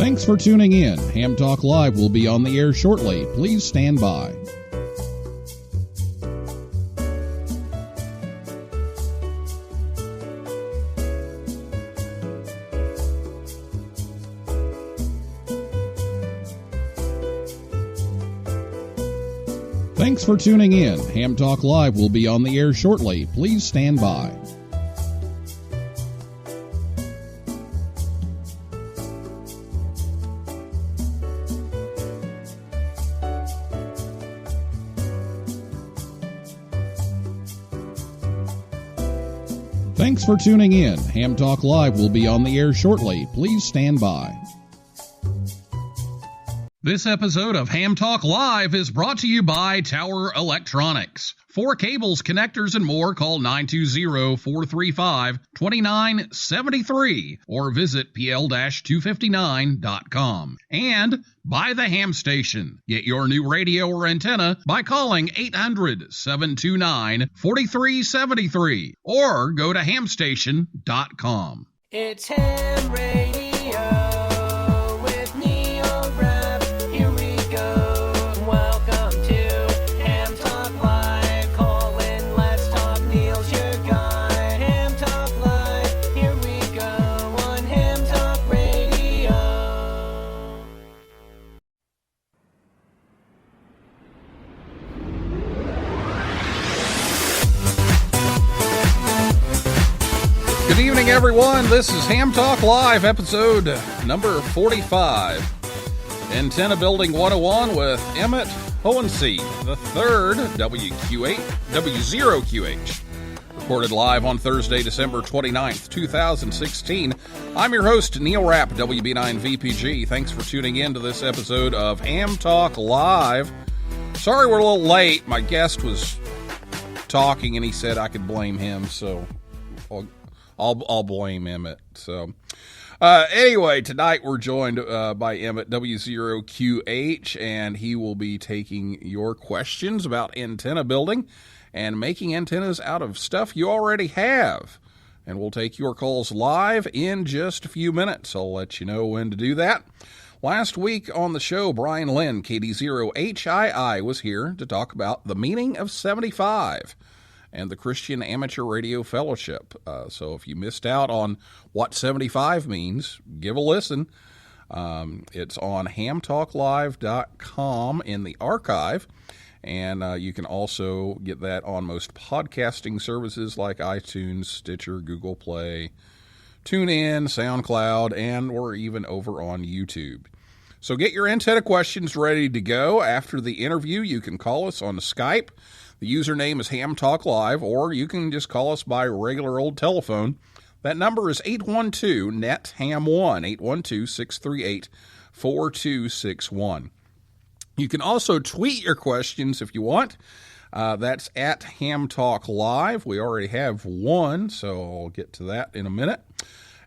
Thanks for tuning in. Ham Talk Live will be on the air shortly. Please stand by. Thanks for tuning in. Ham Talk Live will be on the air shortly. Please stand by. Thanks for tuning in. Ham Talk Live will be on the air shortly. Please stand by. This episode of Ham Talk Live is brought to you by Tower Electronics. For cables, connectors, and more, call 920-435-2973 or visit pl-259.com. And by the Ham Station. Get your new radio or antenna by calling 800-729-4373 or go to hamstation.com. It's Ham Radio. Good evening, everyone. This is Ham Talk Live, episode number 45. Antenna Building 101 with Emmett Hohensee III W0QH. Recorded live on Thursday, December 29th, 2016. I'm your host, Neil Rapp, WB9VPG. Thanks for tuning in to this episode of Ham Talk Live. Sorry we're a little late. My guest was talking and he said I could blame him, so I'll blame Emmett. So, anyway, tonight we're joined by Emmett W0QH, and he will be taking your questions about antenna building and making antennas out of stuff you already have. And we'll take your calls live in just a few minutes. I'll let you know when to do that. Last week on the show, Brian Lynn, KD0HII, was here to talk about the meaning of 75. And the Christian Amateur Radio Fellowship. So if you missed out on what 75 means, give a listen. It's on hamtalklive.com in the archive. And you can also get that on most podcasting services like iTunes, Stitcher, Google Play, TuneIn, SoundCloud, and or even over on YouTube. So get your antenna questions ready to go. After the interview, you can call us on Skype. The username is Ham Talk Live, or you can just call us by regular old telephone. That number is 812-NET-HAM1, 812-638-4261. You can also tweet your questions if you want. That's at Ham Talk Live. We already have one, so I'll get to that in a minute.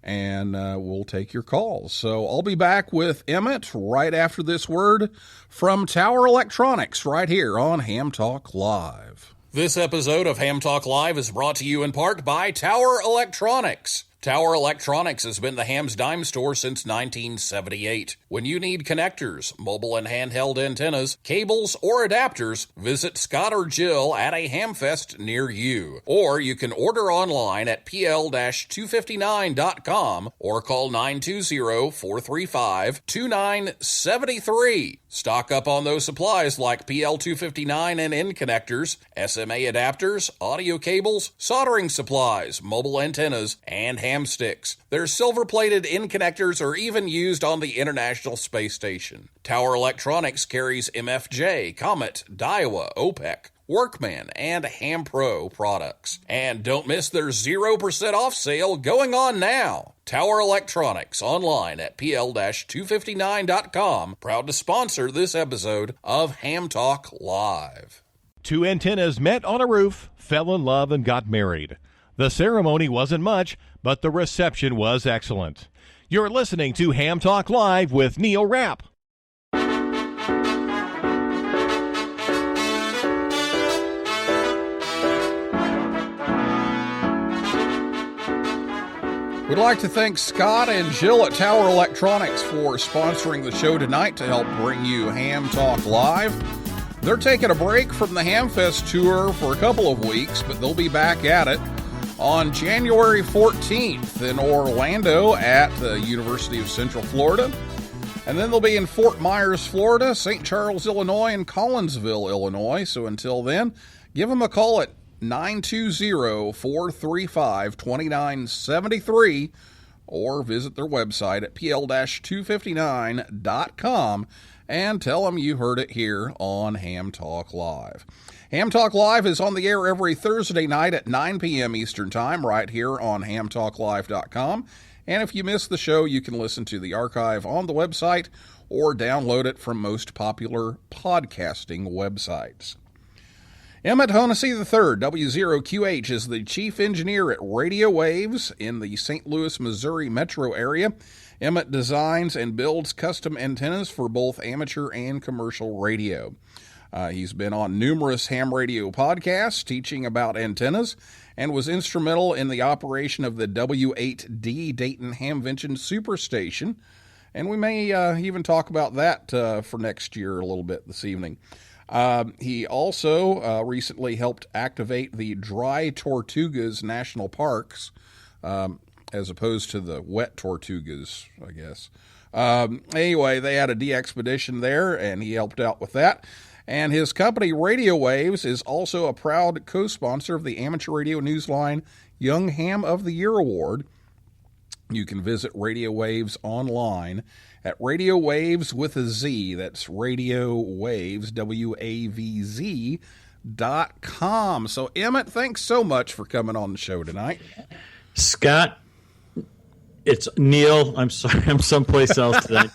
And we'll take your calls. So I'll be back with Emmett right after this word from Tower Electronics right here on Ham Talk Live. This episode of Ham Talk Live is brought to you in part by Tower Electronics. Tower Electronics has been the Ham's dime store since 1978. When you need connectors, mobile and handheld antennas, cables, or adapters, visit Scott or Jill at a Hamfest near you. Or you can order online at pl-259.com or call 920-435-2973. Stock up on those supplies like PL259 and N connectors, SMA adapters, audio cables, soldering supplies, mobile antennas, and ham sticks. Their silver-plated N connectors are even used on the International Space Station. Tower Electronics carries MFJ, Comet, Daiwa, OPEC, Workman, and Ham Pro products. And don't miss their 0% off sale going on now. Tower Electronics, online at pl-259.com, proud to sponsor this episode of Ham Talk Live. Two antennas met on a roof, fell in love, and got married. The ceremony wasn't much, but the reception was excellent. You're listening to Ham Talk Live with Neil Rapp. We'd like to thank Scott and Jill at Tower Electronics for sponsoring the show tonight to help bring you Ham Talk Live. They're taking a break from the Hamfest tour for a couple of weeks, but they'll be back at it on January 14th in Orlando at the University of Central Florida. And then they'll be in Fort Myers, Florida, St. Charles, Illinois, and Collinsville, Illinois. So until then, give them a call at 920-435-2973 or visit their website at pl-259.com and tell them you heard it here on Ham Talk Live. Ham Talk Live is on the air every Thursday night at 9 p.m. Eastern Time right here on hamtalklive.com. And if you miss the show, you can listen to the archive on the website or download it from most popular podcasting websites. Emmett Hohensee III W0QH is the chief engineer at Radiowavz in the St. Louis, Missouri metro area. Emmett designs and builds custom antennas for both amateur and commercial radio. He's been on numerous ham radio podcasts teaching about antennas and was instrumental in the operation of the W8D Dayton Hamvention Superstation. And we may even talk about that for next year a little bit this evening. He also recently helped activate the Dry Tortugas National Parks, as opposed to the wet Tortugas, I guess. Anyway, they had a de-expedition there, and he helped out with that. And his company, Radiowavz, is also a proud co-sponsor of the amateur radio newsline Young Ham of the Year Award. You can visit Radiowavz online at Radiowavz with a Z. That's Radiowavz, WAVZ.com. So, Emmett, thanks so much for coming on the show tonight. Scott, it's Neil. I'm sorry, I'm someplace else tonight.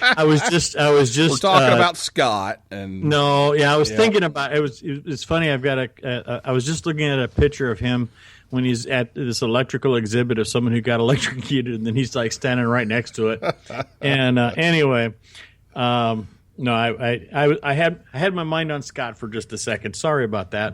I was just. We're talking about Scott and. No, yeah, I was thinking about it. It's funny. I've got I was just looking at a picture of him when he's at this electrical exhibit of someone who got electrocuted, and then he's like standing right next to it. And anyway, no, I had my mind on Scott for just a second. Sorry about that.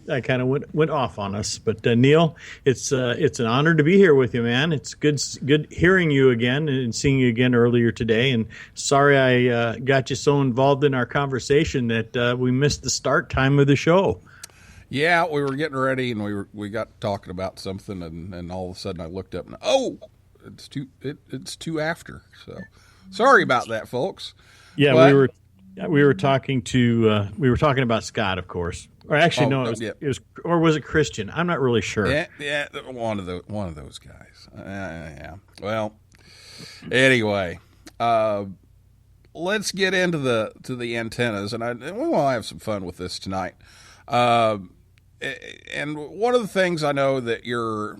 I kind of went off on us. But Neil, it's an honor to be here with you, man. It's good hearing you again and seeing you again earlier today. And sorry I got you so involved in our conversation that we missed the start time of the show. Yeah, we were getting ready, and we got talking about something, and all of a sudden I looked up, and it's two after. So sorry about that, folks. Yeah, but we were talking about Scott, of course, or actually it was or was it Christian? I'm not really sure. Yeah, one of those guys. Yeah. Well, anyway, let's get into the antennas, and we want to have some fun with this tonight. And one of the things I know that you're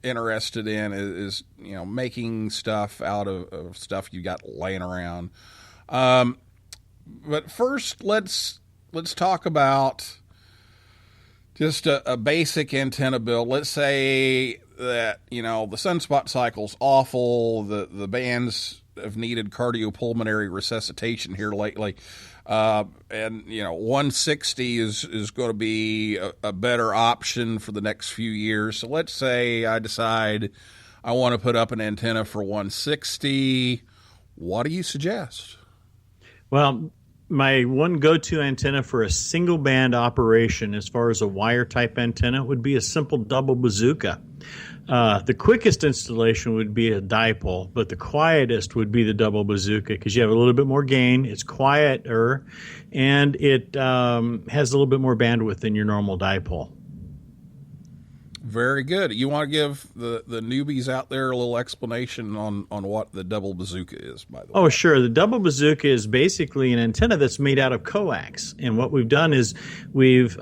interested in is making stuff out of stuff you got laying around. But first, let's talk about just a basic antenna build. Let's say that the sunspot cycle's awful. The bands have needed cardiopulmonary resuscitation here lately. And 160 is going to be a better option for the next few years. So let's say I decide I want to put up an antenna for 160. What do you suggest? Well, my one go-to antenna for a single band operation as far as a wire type antenna would be a simple double bazooka. The quickest installation would be a dipole, but the quietest would be the double bazooka because you have a little bit more gain, it's quieter, and it has a little bit more bandwidth than your normal dipole. Very good. You want to give the newbies out there a little explanation on what the double bazooka is, by the way? Oh, sure. The double bazooka is basically an antenna that's made out of coax. And what we've done is we've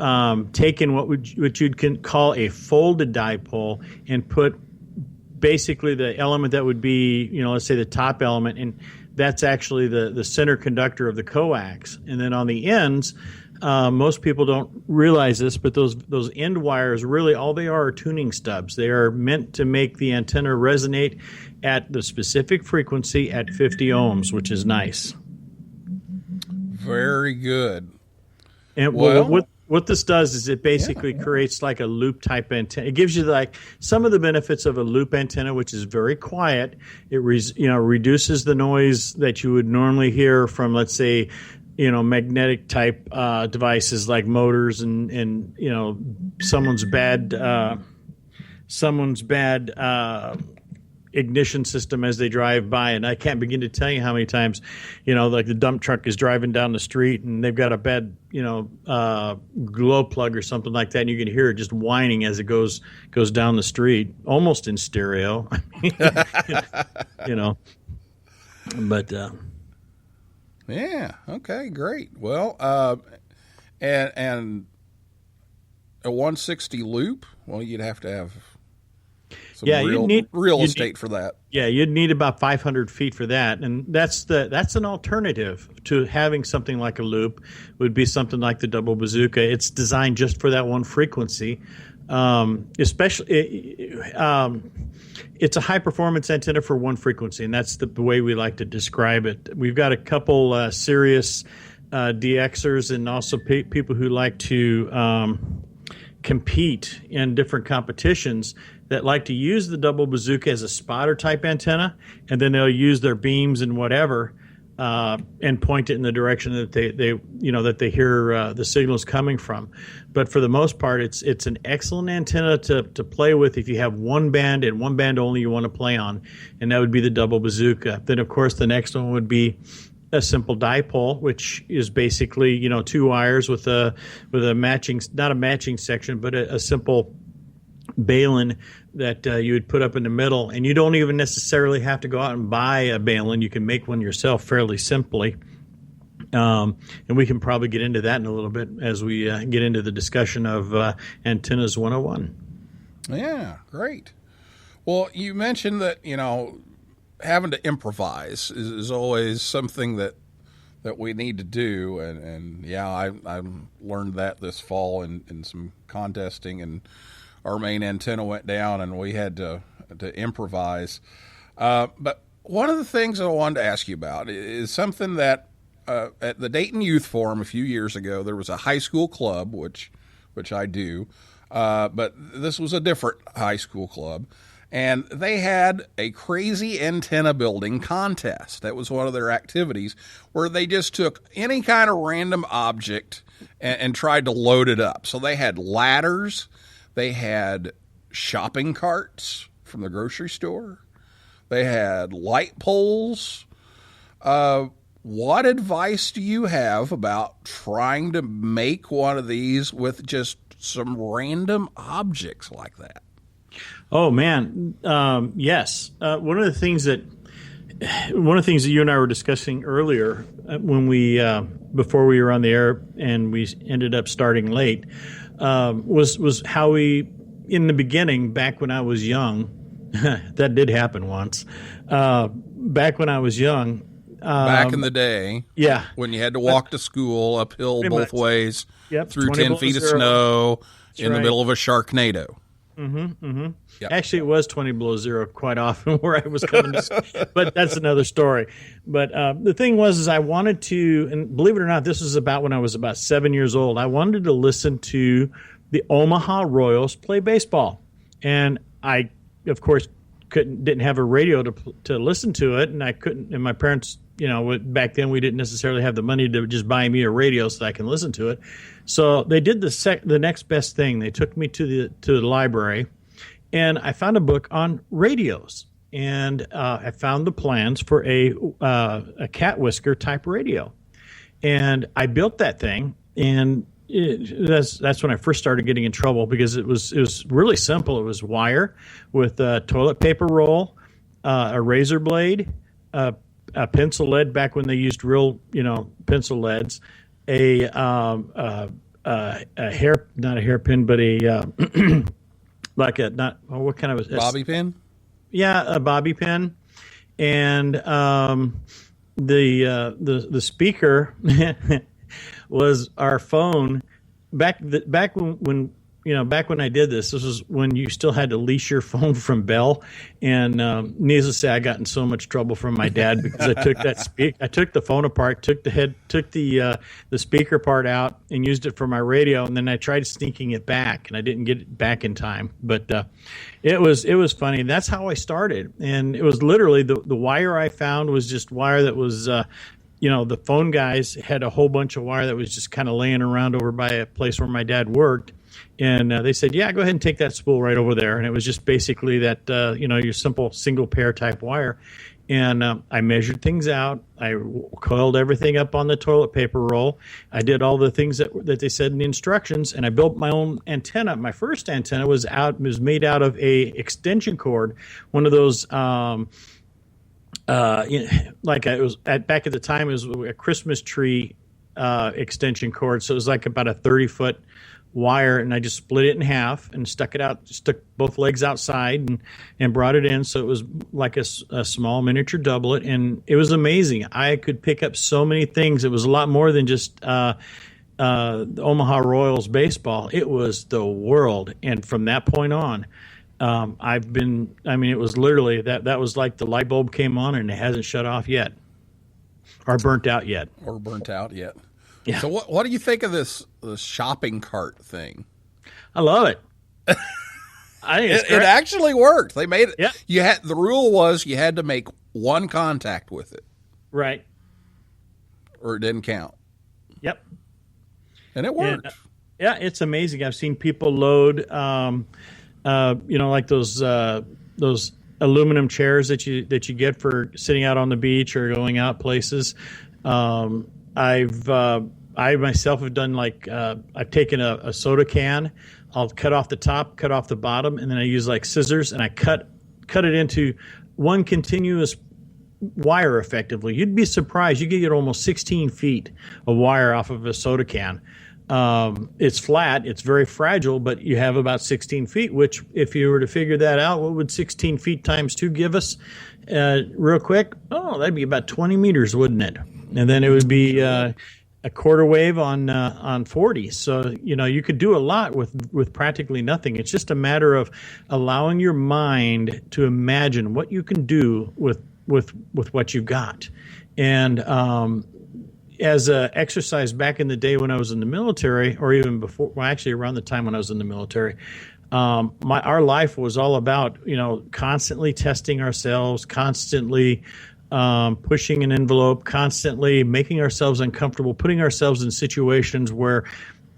taken what you'd call a folded dipole and put basically the element that would be, let's say the top element, and that's actually the center conductor of the coax. And then on the ends, most people don't realize this, but those end wires, really all they are tuning stubs. They are meant to make the antenna resonate at the specific frequency at 50 ohms, which is nice. Very good. And What this does is it basically creates like a loop type antenna. It gives you like some of the benefits of a loop antenna, which is very quiet. It reduces the noise that you would normally hear from, let's say, magnetic type devices like motors and someone's bad ignition system as they drive by. And I can't begin to tell you how many times, like the dump truck is driving down the street and they've got a bad, glow plug or something like that. And you can hear it just whining as it goes down the street, almost in stereo. But, yeah. Okay, great. Well, and a 160 loop, well, you'd have to have some real estate for that. Yeah, you'd need about 500 feet for that, and that's an alternative to having something like a loop. Would be something like the double bazooka. It's designed just for that one frequency. It's a high performance antenna for one frequency, and that's the way we like to describe it. We've got a couple serious DXers and also people who like to compete in different competitions that like to use the double bazooka as a spotter type antenna, and then they'll use their beams and whatever and point it in the direction that they hear the signals coming from. But for the most part, it's an excellent antenna to play with if you have one band and one band only you want to play on, and that would be the double bazooka. Then of course the next one would be a simple dipole, which is basically two wires with a matching, not a matching section, but a simple balun that you would put up in the middle, and you don't even necessarily have to go out and buy a balun. You can make one yourself fairly simply, and we can probably get into that in a little bit as we get into the discussion of Antennas 101. Yeah, great. Well, you mentioned that having to improvise is always something that we need to do, and yeah, I learned that this fall in some contesting, and our main antenna went down and we had to improvise. But one of the things I wanted to ask you about is something that at the Dayton Youth Forum a few years ago, there was a high school club, which I do, but this was a different high school club, and they had a crazy antenna building contest. That was one of their activities, where they just took any kind of random object and tried to load it up. So they had ladders. They had shopping carts from the grocery store. They had light poles. What advice do you have about trying to make one of these with just some random objects like that? Oh man, yes. One of the things that you and I were discussing earlier when we before we were on the air and we ended up starting late. Was how we, in the beginning, back when I was young, that did happen once. Back when I was young. Back in the day. Yeah. When you had to walk to school uphill both ways, yep, through 10 feet of snow, in the middle of a Sharknado. Yep. Actually, it was 20 below zero quite often where I was coming to, but that's another story. But the thing was I wanted to, and believe it or not, this was about when I was about 7 years old. I wanted to listen to the Omaha Royals play baseball. And I, of course, didn't have a radio to listen to it, and I couldn't, and my parents, back then we didn't necessarily have the money to just buy me a radio so that I can listen to it. So they did the next best thing. They took me to the library, and I found a book on radios, and I found the plans for a cat whisker type radio, and I built that thing. And that's when I first started getting in trouble, because it was really simple. It was wire with a toilet paper roll, a razor blade, a pencil lead back when they used real pencil leads, a hair, not a hairpin, but a like a, not, oh, what kind of a bobby pin? Yeah, a bobby pin, and the speaker was our phone. Back when back when I did this was when you still had to lease your phone from Bell. And needless to say, I got in so much trouble from my dad because I took the phone apart, took the speaker part out and used it for my radio. And then I tried sneaking it back and I didn't get it back in time. But it was funny. That's how I started. And it was literally the wire I found was just wire that was, the phone guys had a whole bunch of wire that was just kind of laying around over by a place where my dad worked. And they said, yeah, go ahead and take that spool right over there. And it was just basically that, your simple single pair type wire. And I measured things out. I coiled everything up on the toilet paper roll. I did all the things that they said in the instructions. And I built my own antenna. My first antenna was made out of a extension cord, one of those back at the time, it was a Christmas tree extension cord. So it was like about a 30-foot wire, and I just split it in half and stuck both legs outside and brought it in. So it was like a small miniature doublet, and it was amazing. I could pick up so many things. It was a lot more than just the Omaha Royals baseball. It was the world. And from that point on, it was literally that was like the light bulb came on and it hasn't shut off yet or burnt out yet. Yeah. So what do you think of this shopping cart thing? I love it. I think it actually worked. They made it. Yeah. The rule was you had to make one contact with it. Right. Or it didn't count. Yep. And it worked. Yeah, it's amazing. I've seen people load like those aluminum chairs that you get for sitting out on the beach or going out places. I myself have done I've taken a soda can, I'll cut off the top, cut off the bottom, and then I use like scissors and I cut it into one continuous wire effectively. You'd be surprised. You could get almost 16 feet of wire off of a soda can. It's flat, it's very fragile, but you have about 16 feet, which if you were to figure that out, what would 16 feet times 2 give us real quick? Oh, that'd be about 20 meters, wouldn't it? And then it would be a quarter wave on 40. So, you could do a lot with practically nothing. It's just a matter of allowing your mind to imagine what you can do with what you've got. And as an exercise back in the day when I was in the military, or even before, well, actually around the time when I was in the military, our life was all about, constantly testing ourselves, constantly pushing an envelope, constantly making ourselves uncomfortable, putting ourselves in situations where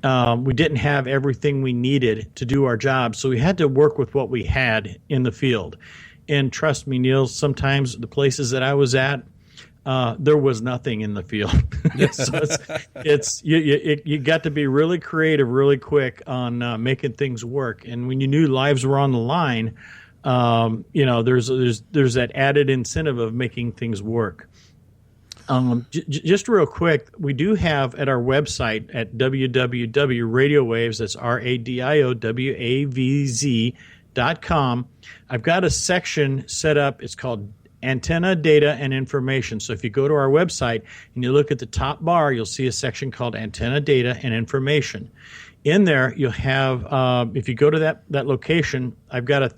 we didn't have everything we needed to do our job. So we had to work with what we had in the field. And trust me, Neil, sometimes the places that I was at, there was nothing in the field. So you got to be really creative, really quick on making things work. And when you knew lives were on the line, there's that added incentive of making things work. Just real quick, we do have at our website at www.radiowavz, that's RADIOWAVZ.com. I've got a section set up. It's called Antenna, Data, and Information. So if you go to our website and you look at the top bar, you'll see a section called Antenna, Data, and Information. In there, you'll have, if you go to that location, I've got a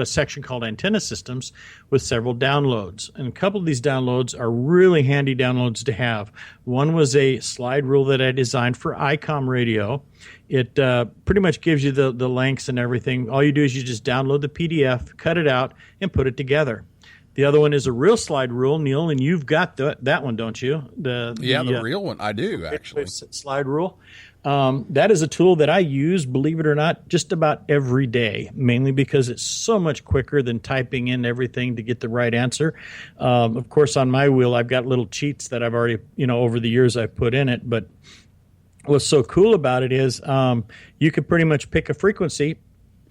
section called Antenna Systems with several downloads. And a couple of these downloads are really handy downloads to have. One was a slide rule that I designed for ICOM radio. It pretty much gives you the links and everything. All you do is you just download the PDF, cut it out, and put it together. The other one is a real slide rule, Neil, and you've got that one, don't you? The real one. I do, actually. Slide rule. That is a tool that I use, believe it or not, just about every day, mainly because it's so much quicker than typing in everything to get the right answer. Of course, on my wheel, I've got little cheats that I've already, over the years I've put in it. But what's so cool about it is you can pretty much pick a frequency,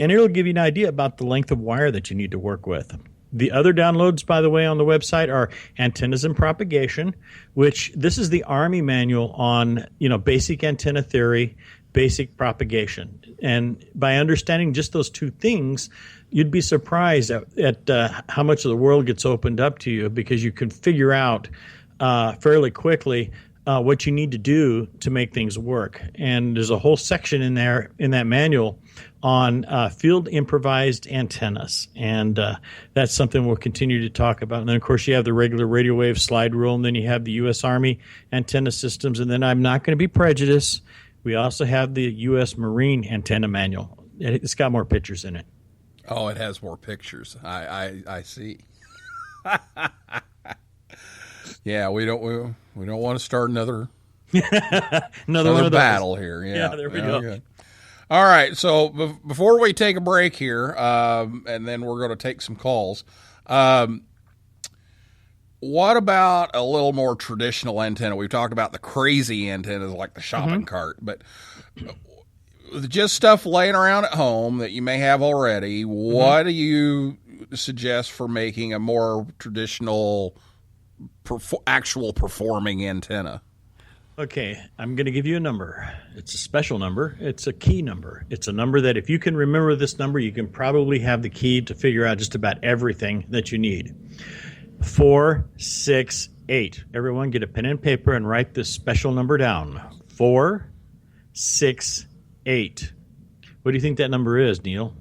and it'll give you an idea about the length of wire that you need to work with. The other downloads, by the way, on the website are Antennas and Propagation, which this is the Army manual on, basic antenna theory, basic propagation. And by understanding just those two things, you'd be surprised at how much of the world gets opened up to you, because you can figure out fairly quickly what you need to do to make things work. And there's a whole section in there in that manual on field improvised antennas. And that's something we'll continue to talk about. And then, of course, you have the regular radio wave slide rule, and then you have the U.S. Army antenna systems. And then I'm not going to be prejudiced. We also have the U.S. Marine antenna manual. It's got more pictures in it. Oh, it has more pictures. I see. Yeah, we don't want to start another another battle here. Yeah, there we go. Good. All right, so before we take a break here, and then we're going to take some calls. What about a little more traditional antenna? We've talked about the crazy antennas like the shopping cart, but just stuff laying around at home that you may have already. What do you suggest for making a more traditional, actual performing antenna? Okay, I'm going to give you a number. It's a special number. It's a key number. It's a number that if you can remember this number, you can probably have the key to figure out just about everything that you need. 468. Everyone get a pen and paper and write this special number down. 468. What do you think that number is, Neil?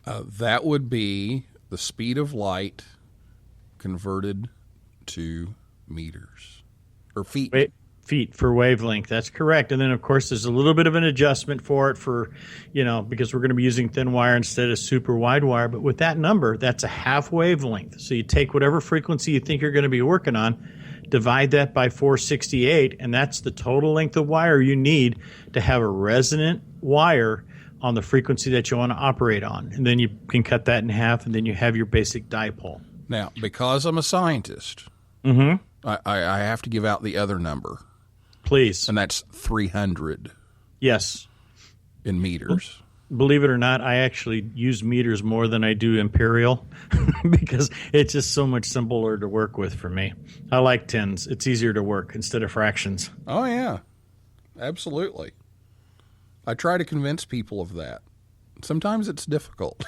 That would be the speed of light converted to meters or feet. Feet for wavelength. That's correct. And then, of course, there's a little bit of an adjustment for it because we're going to be using thin wire instead of super wide wire. But with that number, that's a half wavelength. So you take whatever frequency you think you're going to be working on, divide that by 468, and that's the total length of wire you need to have a resonant wire on the frequency that you want to operate on. And then you can cut that in half, and then you have your basic dipole. Now, because I'm a scientist, I have to give out the other number. Please. And that's 300. Yes. In meters. Believe it or not, I actually use meters more than I do imperial because it's just so much simpler to work with for me. I like tens. It's easier to work instead of fractions. Oh, yeah. Absolutely. I try to convince people of that. Sometimes it's difficult.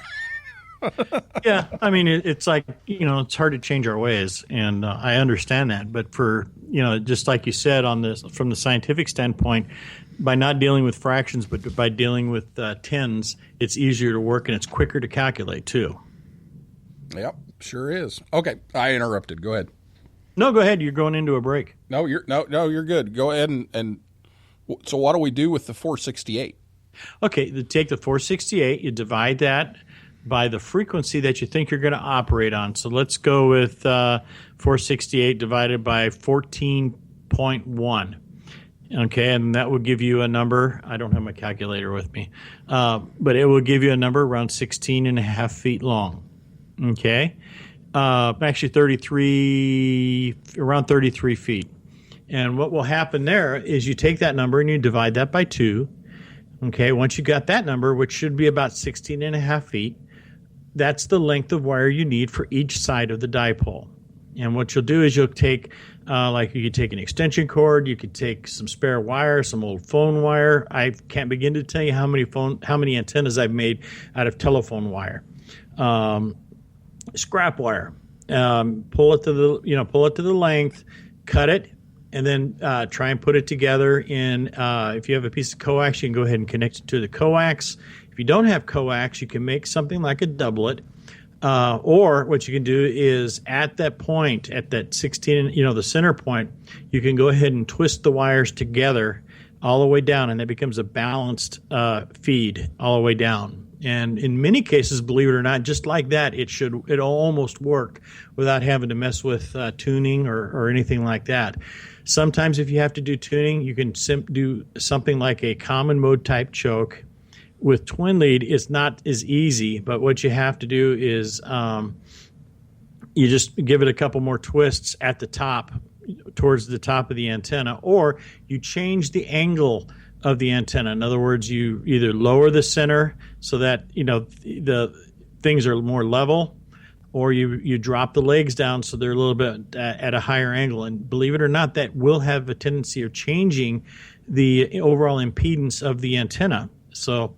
Yeah, I mean, it's like, it's hard to change our ways, and I understand that. But for, just like you said from the scientific standpoint, by not dealing with fractions, but by dealing with tens, it's easier to work and it's quicker to calculate too. Yep, sure is. Okay, I interrupted. Go ahead. No, go ahead. You're going into a break. No, you're good. Go ahead and so what do we do with the 468? Okay, take the 468, you divide that by the frequency that you think you're going to operate on. So let's go with 468 divided by 14.1. Okay, and that will give you a number. I don't have my calculator with me, but it will give you a number around 16 and a half feet long. Okay, actually around 33 feet. And what will happen there is you take that number and you divide that by 2. Okay, once you got that number, which should be about 16 and a half feet, that's the length of wire you need for each side of the dipole. And what you'll do is you'll take, you could take an extension cord, you could take some spare wire, some old phone wire. I can't begin to tell you how many antennas I've made out of telephone wire, scrap wire. Pull it to the length, cut it, and then try and put it together in. If you have a piece of coax, you can go ahead and connect it to the coax. If you don't have coax, you can make something like a doublet. Or what you can do is at that point, at that 16, the center point, you can go ahead and twist the wires together all the way down, and that becomes a balanced feed all the way down. And in many cases, believe it or not, just like that, it'll almost work without having to mess with tuning or anything like that. Sometimes if you have to do tuning, you can do something like a common mode type choke. With twin lead, it's not as easy, but what you have to do is you just give it a couple more twists at the top, towards the top of the antenna, or you change the angle of the antenna. In other words, you either lower the center so that the things are more level, or you drop the legs down so they're a little bit at a higher angle. And believe it or not, that will have a tendency of changing the overall impedance of the antenna. So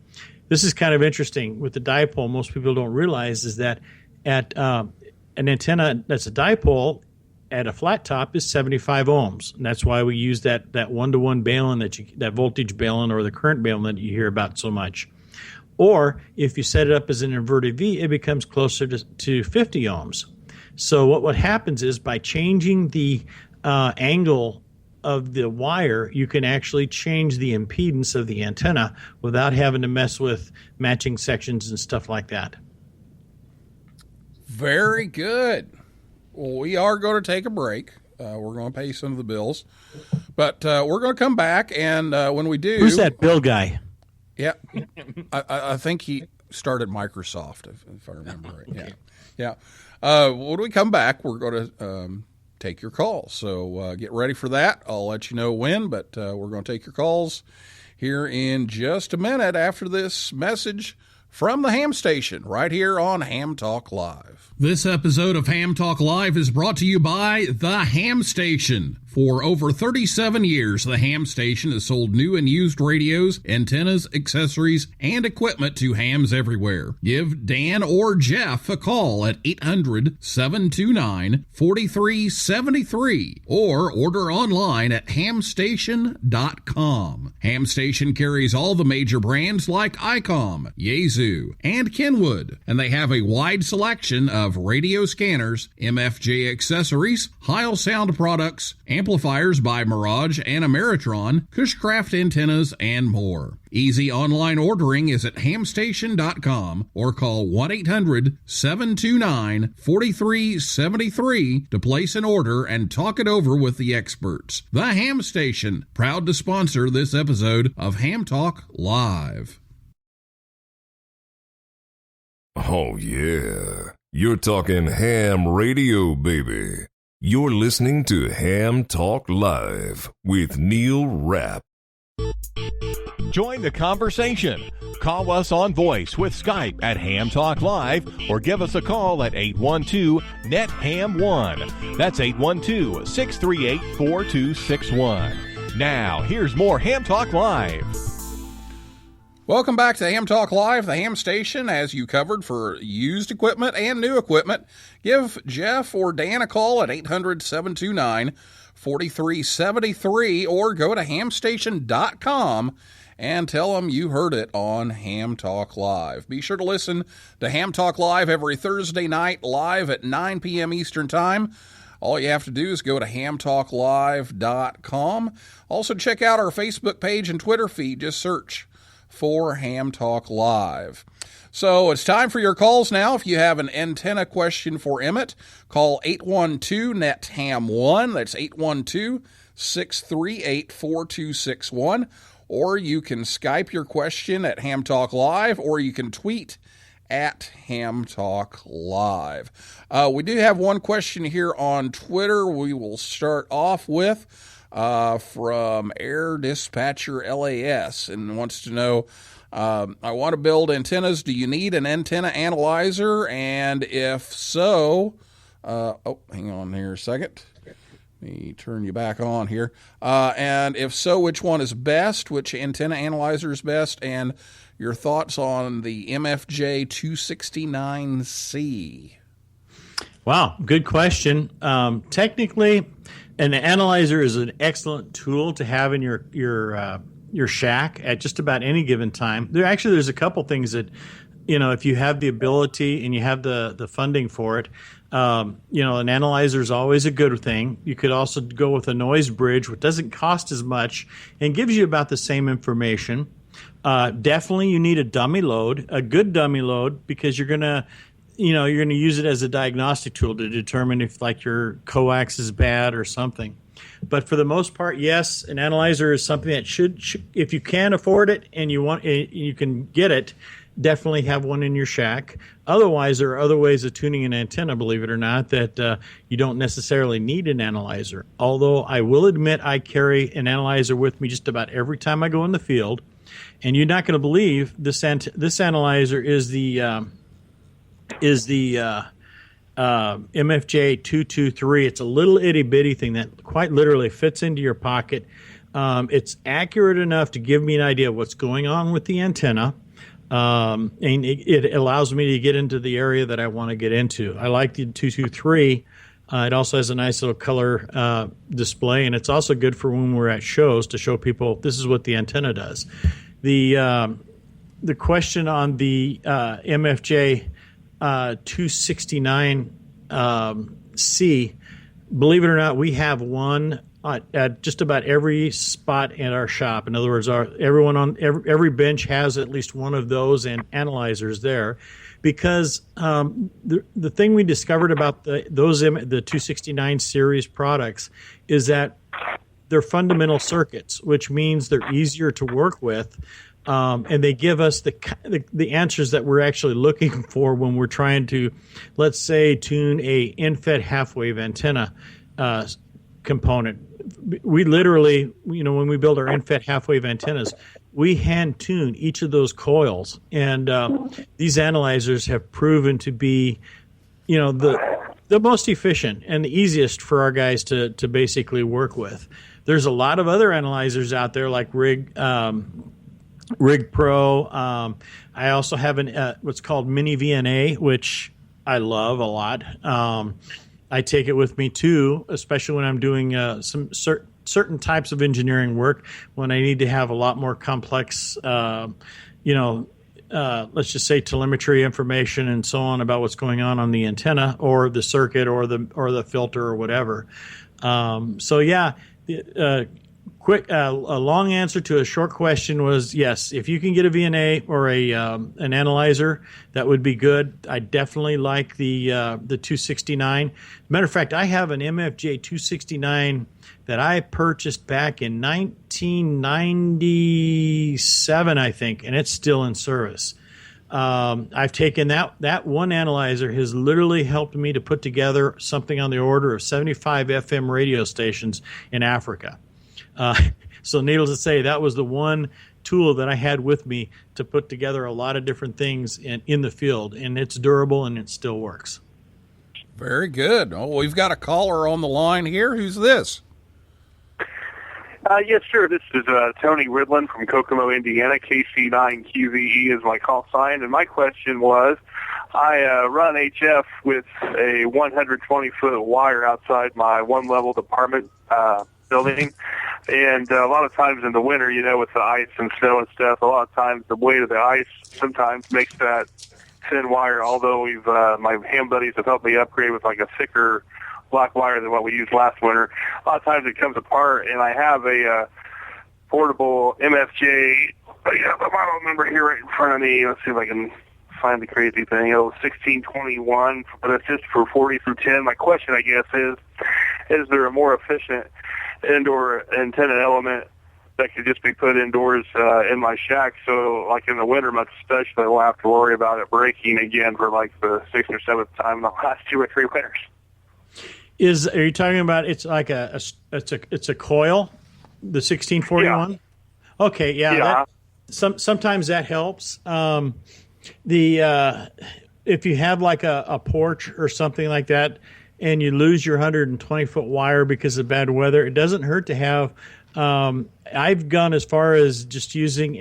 this is kind of interesting with the dipole. Most people don't realize is that at an antenna that's a dipole, at a flat top is 75 ohms. And that's why we use that one-to-one balun, that voltage balun or the current balun that you hear about so much. Or if you set it up as an inverted V, it becomes closer to 50 ohms. So what happens is by changing the angle of the wire, you can actually change the impedance of the antenna without having to mess with matching sections and stuff like that. Very good. Well, we are going to take a break. We're going to pay some of the bills. But we're going to come back, and when we do... Who's that Bill guy? Yeah. I think he started Microsoft, if I remember right. Yeah. When we come back, we're going to take your calls. So get ready for that. I'll let you know when, but we're going to take your calls here in just a minute after this message from the Ham Station right here on Ham Talk Live. This episode of Ham Talk Live is brought to you by the Ham Station. For over 37 years, the Ham Station has sold new and used radios, antennas, accessories, and equipment to hams everywhere. Give Dan or Jeff a call at 800-729-4373 or order online at hamstation.com. Ham Station carries all the major brands like ICOM, Yaesu, and Kenwood, and they have a wide selection of radio scanners, MFJ accessories, Heil sound products, amplifiers by Mirage and Ameritron, Cushcraft antennas, and more. Easy online ordering is at hamstation.com or call 1-800-729-4373 to place an order and talk it over with the experts. The Ham Station, proud to sponsor this episode of Ham Talk Live. Oh, yeah. You're talking ham radio, baby. You're listening to Ham Talk Live with Neil Rapp. Join the conversation. Call us on voice with Skype at Ham Talk Live or give us a call at 812-NET-HAM1. That's 812-638-4261. Now, here's more Ham Talk Live. Welcome back to Ham Talk Live, the Ham Station. As you covered for used equipment and new equipment, give Jeff or Dan a call at 800-729-4373 or go to hamstation.com and tell them you heard it on Ham Talk Live. Be sure to listen to Ham Talk Live every Thursday night, live at 9 p.m. Eastern Time. All you have to do is go to hamtalklive.com. Also, check out our Facebook page and Twitter feed. Just search for Ham Talk Live. So it's time for your calls now. If you have an antenna question for Emmett, call 812-NET-HAM1. That's 812-638-4261. Or you can Skype your question at Ham Talk Live, or you can tweet at Ham Talk Live. We do have one question here on Twitter we will start off with. From Air Dispatcher LAS, and wants to know, I want to build antennas. Do you need an antenna analyzer? And if so, hang on here a second. Let me turn you back on here. And if so, which one is best? Which antenna analyzer is best? And your thoughts on the MFJ 269C. Wow, good question. Technically, an analyzer is an excellent tool to have in your shack at just about any given time. There's a couple things that, if you have the ability and you have the funding for it, an analyzer is always a good thing. You could also go with a noise bridge, which doesn't cost as much and gives you about the same information. Definitely, you need a dummy load, a good dummy load, because you're going to use it as a diagnostic tool to determine if your coax is bad or something. But for the most part, yes, an analyzer is something that should if you can afford it and you can get it, definitely have one in your shack. Otherwise, there are other ways of tuning an antenna, believe it or not, that you don't necessarily need an analyzer. Although I will admit I carry an analyzer with me just about every time I go in the field. And you're not going to believe this analyzer is the MFJ 223. It's a little itty bitty thing that quite literally fits into your pocket. It's accurate enough to give me an idea of what's going on with the antenna, and it allows me to get into the area that I want to get into. I like the 223 It also has a nice little color display, and it's also good for when we're at shows to show people this is what the antenna does. The question on the MFJ 269C, believe it or not, we have one at just about every spot in our shop. In other words, everyone on every bench has at least one of those and analyzers there, because the thing we discovered about the 269 series products is that they're fundamental circuits, which means they're easier to work with, and they give us the answers that we're actually looking for when we're trying to, let's say, tune a in-fed half-wave antenna component. We literally, when we build our in-fed half-wave antennas, we hand tune each of those coils, and these analyzers have proven to be, the most efficient and the easiest for our guys to basically work with. There's a lot of other analyzers out there like Rig Pro. I also have what's called Mini VNA, which I love a lot. I take it with me too, especially when I'm doing some certain types of engineering work, when I need to have a lot more complex, let's just say telemetry information and so on about what's going on the antenna or the circuit or the filter or whatever. A long answer to a short question was yes. If you can get a VNA or an analyzer, that would be good. I definitely like the 269. Matter of fact, I have an MFJ 269 that I purchased back in 1997, I think, and it's still in service. I've taken that one analyzer has literally helped me to put together something on the order of 75 FM radio stations in Africa. So needless to say, that was the one tool that I had with me to put together a lot of different things in the field, and it's durable and it still works. Very good. Oh, we've got a caller on the line here. Who's this? Yes, sir. This is Tony Ridland from Kokomo, Indiana. KC9QVE is my call sign, and my question was, I run HF with a 120-foot wire outside my one-level apartment building. And a lot of times in the winter, with the ice and snow and stuff, a lot of times the weight of the ice sometimes makes that thin wire, although my ham buddies have helped me upgrade with like a thicker black wire than what we used last winter. A lot of times it comes apart, and I have a portable MFJ, I don't remember here right in front of me. Let's see if I can find the crazy thing. 1621, but it's just for 40 through 10. My question, I guess, is there a more efficient indoor antenna element that could just be put indoors in my shack, so like in the winter much especially, I won't have to worry about it breaking again for like the 6th or 7th time in the last 2 or 3 winters? Are you talking about it's like it's a coil, the 1641? Yeah. Okay, yeah. Sometimes that helps. If you have like a porch or something like that, and you lose your 120-foot wire because of bad weather, it doesn't hurt to have. I've gone as far as just using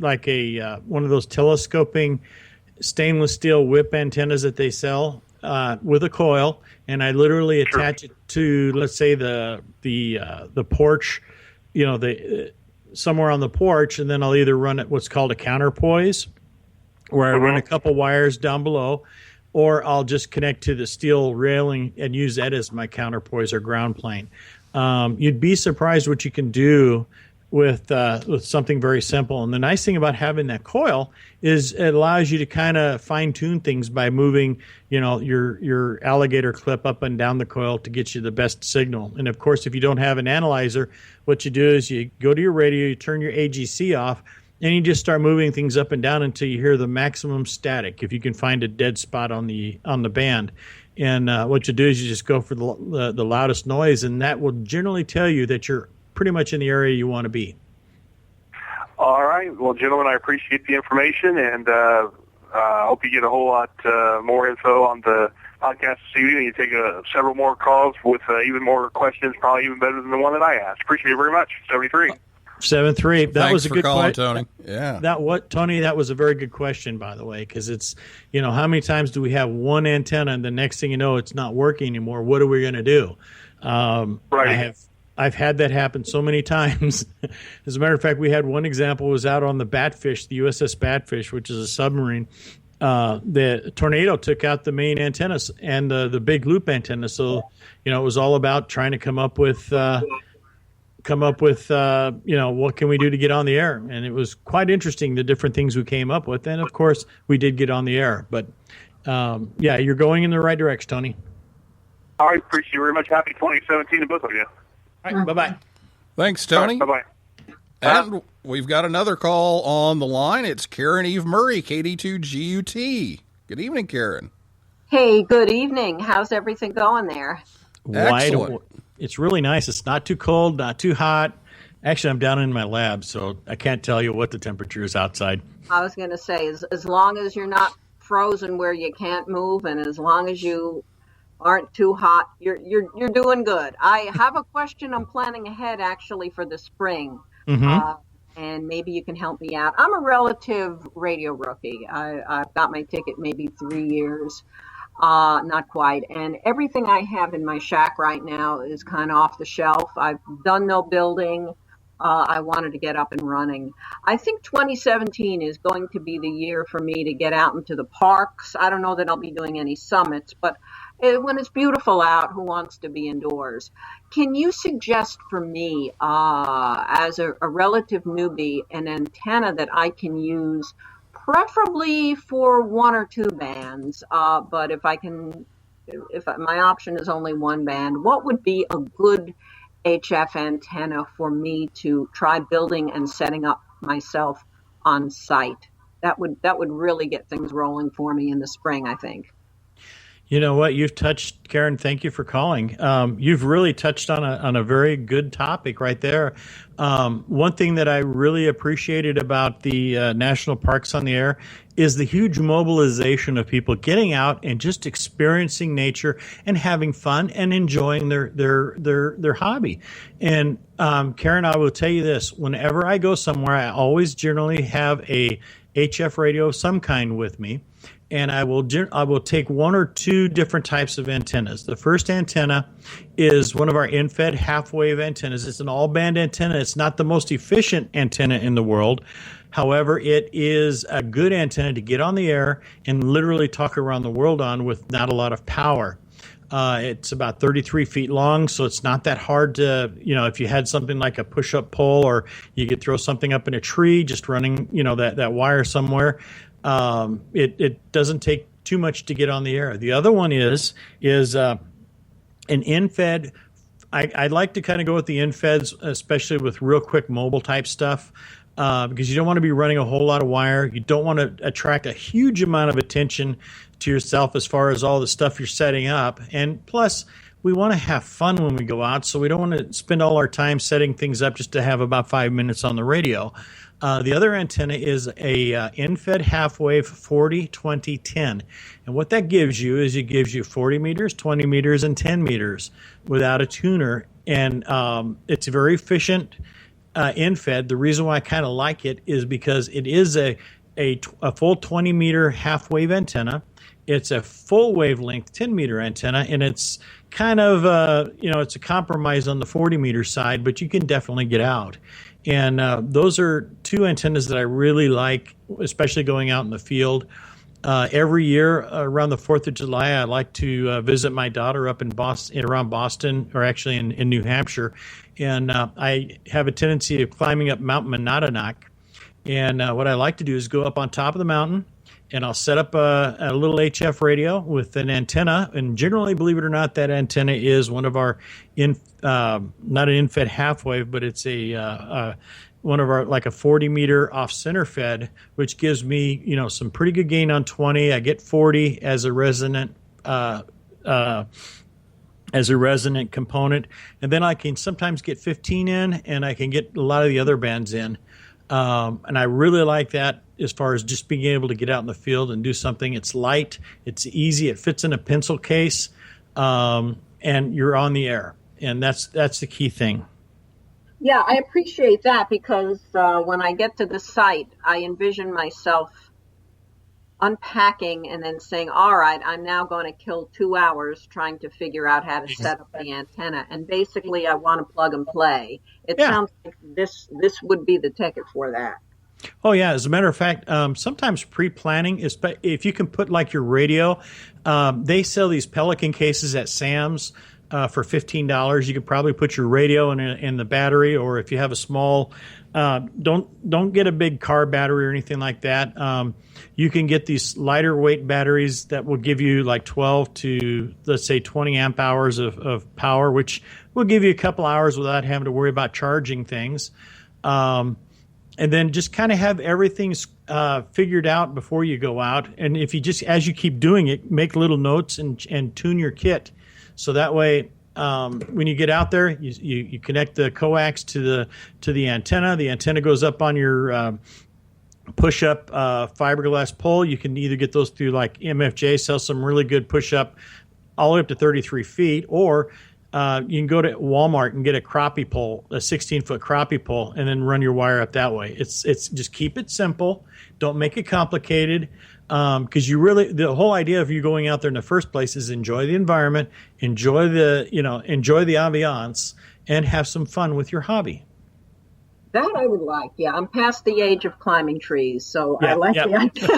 one of those telescoping stainless steel whip antennas that they sell with a coil, and I literally attach it to, let's say, the porch, somewhere on the porch, and then I'll either run it what's called a counterpoise, where I run a couple wires down below, or I'll just connect to the steel railing and use that as my counterpoise or ground plane. You'd be surprised what you can do with something very simple. And the nice thing about having that coil is it allows you to kind of fine-tune things by moving, your alligator clip up and down the coil to get you the best signal. And, of course, if you don't have an analyzer, what you do is you go to your radio, you turn your AGC off, and you just start moving things up and down until you hear the maximum static, if you can find a dead spot on the band. And what you do is you just go for the loudest noise, and that will generally tell you that you're pretty much in the area you want to be. All right. Well, gentlemen, I appreciate the information, and I hope you get a whole lot more info on the podcast this evening. You take several more calls with even more questions, probably even better than the one that I asked. Appreciate it very much. 73. 7-3. That Thanks was a for good calling, question, Tony. Yeah. Tony? That was a very good question, by the way, because it's, how many times do we have one antenna and the next thing you know, it's not working anymore? What are we going to do? Right. I've had that happen so many times. As a matter of fact, we had one example was out on the Batfish, the USS Batfish, which is a submarine. The tornado took out the main antennas and the big loop antenna. So, it was all about trying to come up with what can we do to get on the air? And it was quite interesting, the different things we came up with. And of course, we did get on the air. But you're going in the right direction, Tony. All right, appreciate you very much. Happy 2017 to both of you. All right, bye-bye. Thanks, Tony. Bye-bye. And we've got another call on the line. It's Karen Eve Murray, KD2GUT. Good evening, Karen. Hey, good evening. How's everything going there? Excellent. It's really nice. It's not too cold, not too hot. Actually, I'm down in my lab, so I can't tell you what the temperature is outside. I was going to say, as long as you're not frozen where you can't move, and as long as you aren't too hot, you're doing good. I have a question. I'm planning ahead actually for the spring, and maybe you can help me out. I'm a relative radio rookie. I've got my ticket maybe 3 years, not quite, and everything I have in my shack right now is kind of off the shelf. I've done no building. I wanted to get up and running. I think 2017 is going to be the year for me to get out into the parks. I don't know that I'll be doing any summits, but when it's beautiful out, who wants to be indoors? Can you suggest for me, as a relative newbie, an antenna that I can use, preferably for 1 or 2 bands? But if my option is only 1 band, what would be a good HF antenna for me to try building and setting up myself on site? That would really get things rolling for me in the spring, I think. You know what? You've touched, Karen, thank you for calling. You've really touched on a very good topic right there. One thing that I really appreciated about the National Parks on the Air is the huge mobilization of people getting out and just experiencing nature and having fun and enjoying their hobby. And Karen, I will tell you this, whenever I go somewhere, I always generally have a HF radio of some kind with me. And I will take 1 or 2 different types of antennas. The first antenna is one of our in-fed half-wave antennas. It's an all-band antenna. It's not the most efficient antenna in the world. However, it is a good antenna to get on the air and literally talk around the world on with not a lot of power. It's about 33 feet long, so it's not that hard to, if you had something like a push-up pole or you could throw something up in a tree, just running, that wire somewhere. It doesn't take too much to get on the air. The other one is an in-fed. I'd like to kind of go with the in-feds, especially with real quick mobile type stuff, because you don't want to be running a whole lot of wire. You don't want to attract a huge amount of attention to yourself as far as all the stuff you're setting up. And plus, we want to have fun when we go out, so we don't want to spend all our time setting things up just to have about 5 minutes on the radio. The other antenna is a in-fed half-wave 40-20-10. And what that gives you is it gives you 40 meters, 20 meters, and 10 meters without a tuner. And it's very efficient in-fed. The reason why I kind of like it is because it is a full 20-meter half-wave antenna. It's a full wavelength 10-meter antenna, and it's kind of, it's a compromise on the 40-meter side, but you can definitely get out. And those are 2 antennas that I really like, especially going out in the field. Every year around the 4th of July, I like to visit my daughter up in Boston, around Boston, or actually in New Hampshire. And I have a tendency of climbing up Mount Monadnock. And what I like to do is go up on top of the mountain, and I'll set up a little HF radio with an antenna. And generally, believe it or not, that antenna is one of our not an in-fed half-wave, but it's one of our, like a 40-meter off-center fed, which gives me, some pretty good gain on 20. I get 40 as a resonant component, and then I can sometimes get 15 in, and I can get a lot of the other bands in. And I really like that as far as just being able to get out in the field and do something. It's light, it's easy, it fits in a pencil case, and you're on the air. And that's the key thing. Yeah, I appreciate that because when I get to the site, I envision myself unpacking and then saying, all right, I'm now going to kill 2 hours trying to figure out how to set up the antenna. And basically, I want to plug and play. It sounds like this would be the ticket for that. Oh, yeah. As a matter of fact, sometimes pre-planning is, if you can put like your radio, they sell these Pelican cases at Sam's for $15. You could probably put your radio in the battery, or if you have a small, don't get a big car battery or anything like that. You can get these lighter weight batteries that will give you like 12 to, let's say, 20 amp hours of power, which will give you a couple hours without having to worry about charging things. And then just kind of have everything figured out before you go out. And if you just, as you keep doing it, make little notes and tune your kit. So that way, when you get out there, you connect the coax to the antenna. The antenna goes up on your push-up fiberglass pole. You can either get those through like MFJ, sell some really good push-up all the way up to 33 feet, or you can go to Walmart and get a crappie pole, a 16-foot crappie pole, and then run your wire up that way. It's just keep it simple. Don't make it complicated, because the whole idea of you going out there in the first place is enjoy the environment, enjoy the ambiance, and have some fun with your hobby. That I would like. Yeah, I'm past the age of climbing trees, so I like the idea.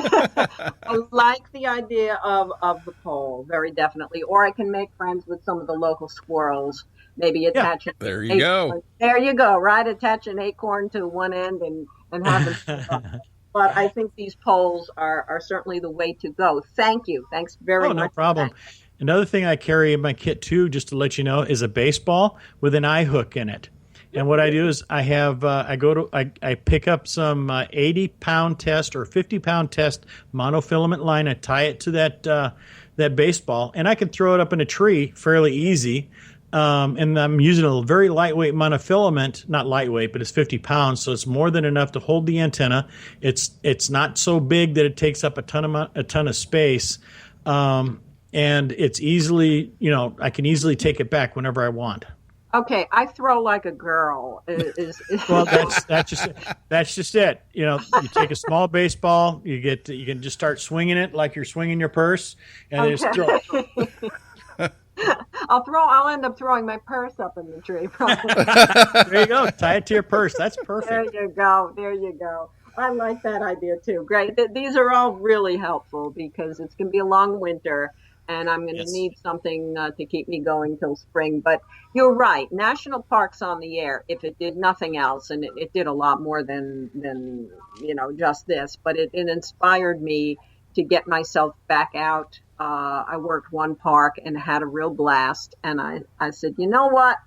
I like the idea of the pole, very definitely. Or I can make friends with some of the local squirrels. Maybe attach it. There you go. There you go. Right, attach an acorn to one end and have them. But I think these poles are certainly the way to go. Thank you. Thanks very much. No problem. Another thing I carry in my kit too, just to let you know, is a baseball with an eye hook in it. And what I do is I have I pick up some 80-pound test or 50-pound test monofilament line. I tie it to that baseball, and I can throw it up in a tree fairly easy. And I'm using a very lightweight monofilament, not lightweight, but it's 50 pounds, so it's more than enough to hold the antenna. It's not so big that it takes up a ton of space, and it's easily, I can easily take it back whenever I want. Okay, I throw like a girl. Well, that's just it. You take a small baseball, you can just start swinging it like you're swinging your purse, and just throw it. I'll end up throwing my purse up in the tree. There you go. Tie it to your purse. That's perfect. There you go. I like that idea too. Great. These are all really helpful because it's going to be a long winter. And I'm going to need something to keep me going till spring. But you're right. National Parks on the Air, if it did nothing else, and it did a lot more than just this, but it inspired me to get myself back out. I worked one park and had a real blast. And I said, you know what?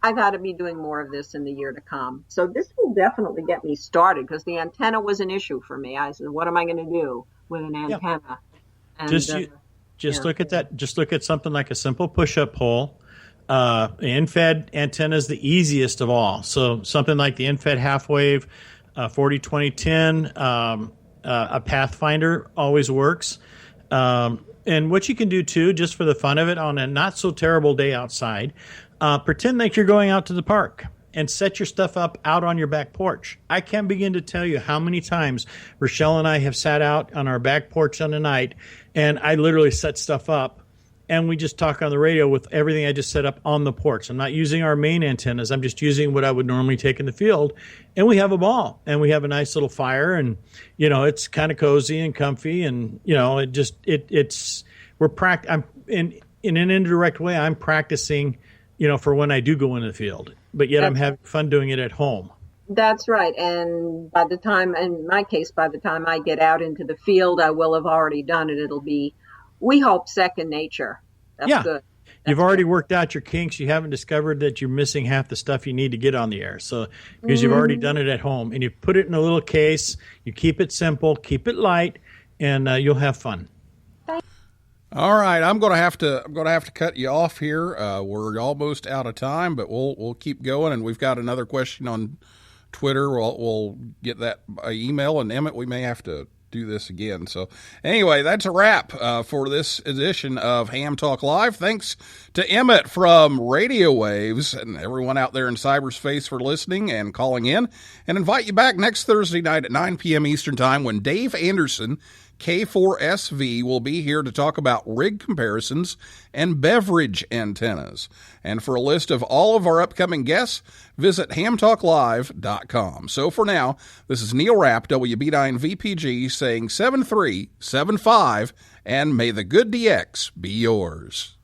I got to be doing more of this in the year to come. So this will definitely get me started because the antenna was an issue for me. I said, what am I going to do with an antenna? And, Just look at that. Just look at something like a simple push-up pole. In-fed antenna is the easiest of all. So something like the in-fed half-wave, 40-20-10, a Pathfinder always works. And what you can do too, just for the fun of it, on a not-so-terrible day outside, pretend like you're going out to the park and set your stuff up out on your back porch. I can't begin to tell you how many times Rochelle and I have sat out on our back porch on a night, and I literally set stuff up, and we just talk on the radio with everything I just set up on the porch. I'm not using our main antennas. I'm just using what I would normally take in the field, and we have a ball, and we have a nice little fire, and it's kind of cozy and comfy, and I'm in an indirect way. I'm practicing, for when I do go into the field. But yet I'm having fun doing it at home. That's right. And by the time I get out into the field, I will have already done it. It'll be, we hope, second nature. That's good. You've already worked out your kinks. You haven't discovered that you're missing half the stuff you need to get on the air. So because you've already done it at home, and you put it in a little case, you keep it simple, keep it light, and you'll have fun. All right, I'm going to have to cut you off here. We're almost out of time, but we'll keep going, and we've got another question on Twitter. We'll get that by email, and Emmett, we may have to do this again. So anyway, that's a wrap for this edition of Ham Talk Live. Thanks to Emmett from Radiowavz and everyone out there in cyberspace for listening and calling in, and invite you back next Thursday night at 9 p.m. Eastern Time when Dave Anderson, K4SV, will be here to talk about rig comparisons and beverage antennas. And for a list of all of our upcoming guests, visit hamtalklive.com. So for now, this is Neil Rapp, WB9VPG, saying 7375, and may the good DX be yours.